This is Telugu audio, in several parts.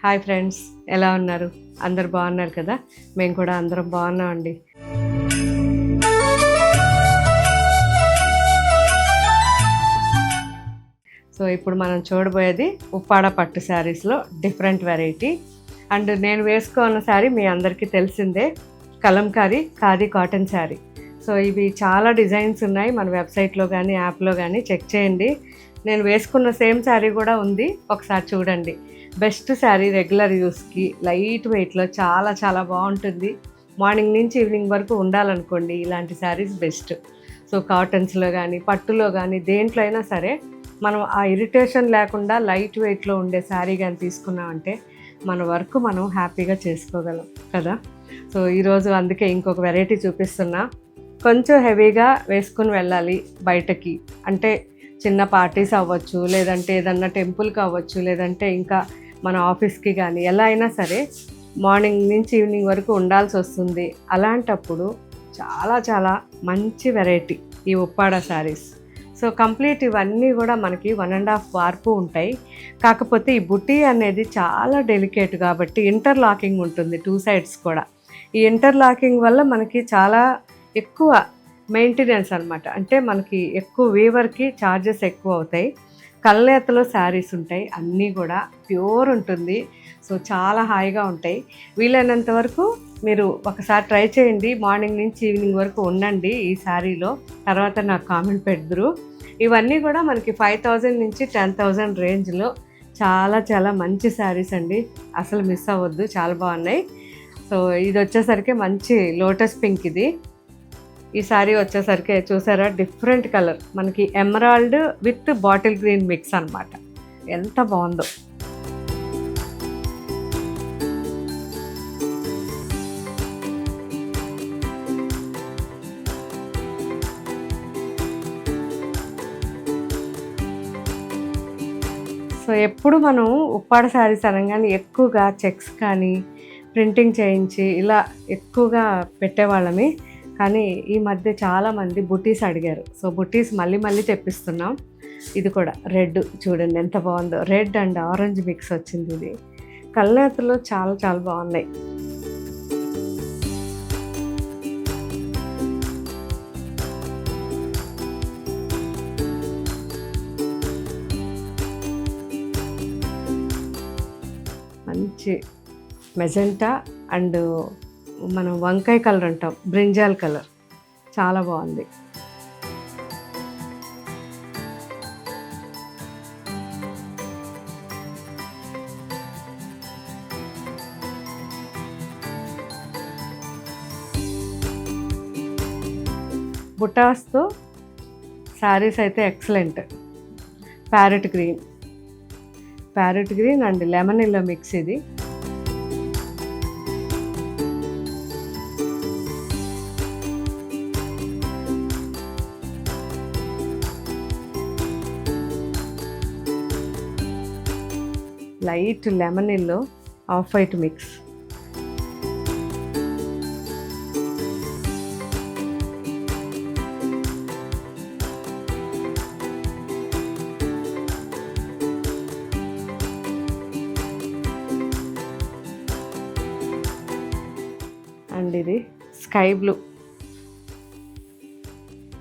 హాయ్ ఫ్రెండ్స్, ఎలా ఉన్నారు? అందరు బాగున్నారు కదా? మేము కూడా అందరం బాగున్నామండి. సో ఇప్పుడు మనం చూడబోయేది ఉప్పాడ పట్టు శారీస్లో డిఫరెంట్ వెరైటీ. అండ్ నేను వేసుకున్న శారీ మీ అందరికీ తెలిసిందే, కలంకారీ ఖాదీ కాటన్ శారీ. సో ఇవి చాలా డిజైన్స్ ఉన్నాయి, మన వెబ్సైట్లో కానీ యాప్లో కానీ చెక్ చేయండి. నేను వేసుకున్న సేమ్ శారీ కూడా ఉంది, ఒకసారి చూడండి. బెస్ట్ శారీ రెగ్యులర్ యూస్కి, లైట్ వెయిట్లో చాలా చాలా బాగుంటుంది. మార్నింగ్ నుంచి ఈవినింగ్ వరకు ఉండాలనుకోండి, ఇలాంటి శారీస్ బెస్ట్. సో కాటన్స్లో కానీ పట్టులో కానీ దేంట్లో అయినా సరే మనం ఆ ఇరిటేషన్ లేకుండా లైట్ వెయిట్లో ఉండే శారీ కానీ తీసుకున్నామంటే మన వర్క్ మనం హ్యాపీగా చేసుకోగలం కదా. సో ఈరోజు అందుకే ఇంకొక వెరైటీ చూపిస్తున్నా. కొంచెం హెవీగా వేసుకుని వెళ్ళాలి బయటకి అంటే, చిన్న పార్టీస్ అవ్వచ్చు, లేదంటే ఏదన్నా టెంపుల్కి అవ్వచ్చు, లేదంటే ఇంకా మన ఆఫీస్కి కానీ ఎలా అయినా సరే మార్నింగ్ నుంచి ఈవినింగ్ వరకు ఉండాల్సి వస్తుంది. అలాంటప్పుడు చాలా చాలా మంచి వెరైటీ ఈ ఉప్పాడ శారీస్. సో కంప్లీట్ ఇవన్నీ కూడా మనకి 1.5 వార్పు ఉంటాయి. కాకపోతే ఈ బుటీ అనేది చాలా డెలికేట్ కాబట్టి ఇంటర్లాకింగ్ ఉంటుంది 2 సైడ్స్ కూడా. ఈ ఇంటర్లాకింగ్ వల్ల మనకి చాలా ఎక్కువ మెయింటెనెన్స్ అనమాట. అంటే మనకి ఎక్కువ వీవర్కి ఛార్జెస్ ఎక్కువ అవుతాయి. కల్నేతలో శారీస్ ఉంటాయి, అన్నీ కూడా ప్యూర్ ఉంటుంది. సో చాలా హాయిగా ఉంటాయి. వీలైనంత వరకు మీరు ఒకసారి ట్రై చేయండి. మార్నింగ్ నుంచి ఈవినింగ్ వరకు ఉండండి ఈ శారీలో, తర్వాత నాకు కామెంట్ పెడదురు. ఇవన్నీ కూడా మనకి 5,000 నుంచి 10,000 రేంజ్లో చాలా చాలా మంచి శారీస్ అండి, అసలు మిస్ అవ్వద్దు, చాలా బాగున్నాయి. సో ఇది వచ్చేసరికి మంచి లోటస్ పింక్. ఇది ఈ శారీ వచ్చేసరికి చూసారా, డిఫరెంట్ కలర్, మనకి emerald with bottle green mix అనమాట. ఎంత బాగుందో. సో ఎప్పుడు మనం ఉప్పాడ శారీస్ అనగానే ఎక్కువగా చెక్స్ కానీ ప్రింటింగ్ చేయించి ఇలా ఎక్కువగా పెట్టేవాళ్ళమి. కానీ ఈ మధ్య చాలామంది బుటీస్ అడిగారు. సో బుటీస్ మళ్ళీ మళ్ళీ తెప్పిస్తున్నాం. ఇది కూడా రెడ్ చూడండి ఎంత బాగుందో, రెడ్ అండ్ ఆరెంజ్ మిక్స్ వచ్చింది. ఇది కల్నేతలో చాలా చాలా బాగున్నాయి. మంచి మెజెంటా అండ్ మనం వంకాయ కలర్ అంటాం, బ్రింజాల్ కలర్, చాలా బాగుంది. బుటాస్తో శారీస్ అయితే excellent. Parrot green and lemon yellow mix. ఇది light lemon yellow off white mix. And ఇది స్కై బ్లూ,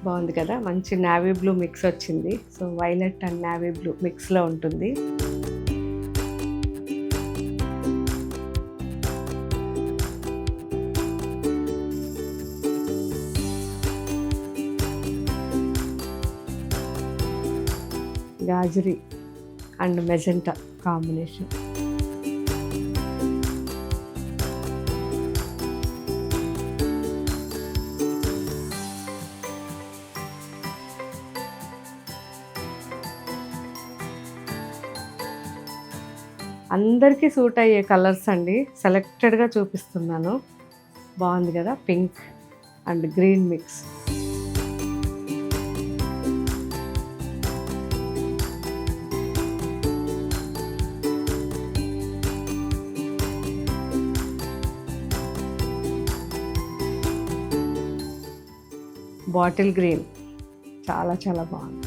బాగుంది కదా, మంచి నావీ బ్లూ మిక్స్ వచ్చింది. So violet and navy blue మిక్స్లో ఉంటుంది. గాజరీ అండ్ మెజెంటా కాంబినేషన్. అందరికీ సూట్ అయ్యే కలర్స్ అండి, సెలెక్టెడ్గా చూపిస్తున్నాను. బాగుంది కదా, pink and green mix. Bottle green చాలా చాలా బాగుంది.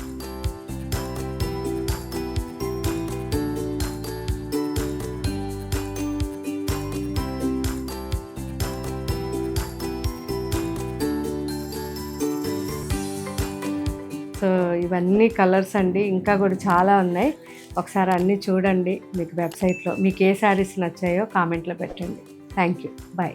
ఇవన్నీ కలర్స్ అండి, ఇంకా కూడా చాలా ఉన్నాయి. ఒకసారి అన్నీ చూడండి మీకు వెబ్సైట్లో. మీకు ఏ శారీస్ నచ్చాయో కామెంట్లో పెట్టండి. Thank you. బాయ్.